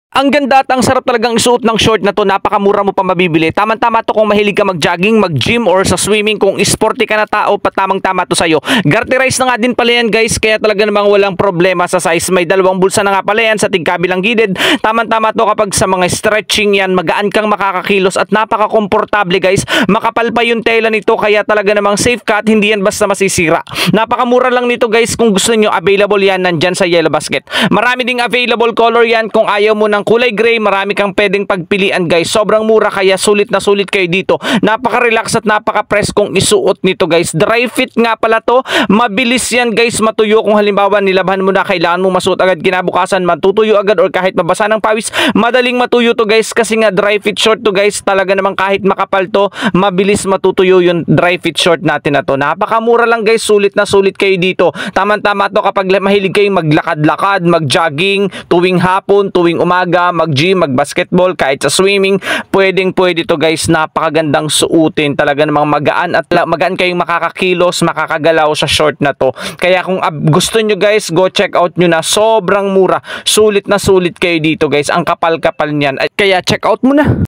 Ang ganda at ang sarap talagang isuot ng short na to, napakamura mo pa mabibili. Tamang-tama to kung mahilig ka mag-jogging, mag-gym or sa swimming, kung sporty ka na tao, tamang-tama to sa'yo. Garterize na nga din pala yan guys, kaya talaga namang walang problema sa size. May dalawang bulsa na nga pala yan sa tigkabilang gilid. Tamang-tama to kapag sa mga stretching yan, magaan kang makakakilos at napaka-komportable guys. Makapal pa yung tela nito, kaya talaga namang safe ka at hindi yan basta masisira. Napakamura lang nito guys, kung gusto nyo, available yan nandyan sa Yellow Basket. Marami ding available color yan, kung ayaw mo ng kulay gray, marami kang pwedeng pagpilian guys. Sobrang mura kaya sulit na sulit kayo dito. Napaka-relax at napaka-press kung isuot nito guys. Dry fit nga pala to. Mabilis yan guys matuyo. Kung halimbawa nilabhan mo na, kailangan mo masuot agad kinabukasan, matutuyo agad or kahit mabasa ng pawis, madaling matuyo to guys kasi nga dry fit short to guys. Talaga namang kahit makapal to, mabilis matutuyo yung dry fit short natin na to. Napakamura lang guys. Sulit na sulit kayo dito. Tama-tama to kapag mahilig kayong maglakad-lakad, mag-jogging, tuwing hapon, tuwing umaga, mag-gym, mag-basketball, kahit sa swimming, pwedeng-pwede to guys. Napakagandang suotin. Talaga namang magaan at magaan kayong makakakilos, makakagalaw sa short na to. Kaya kung gusto nyo guys, go check out nyo na. Sobrang mura. Sulit na sulit kayo dito guys. Ang kapal-kapal niyan. Kaya check out mo na.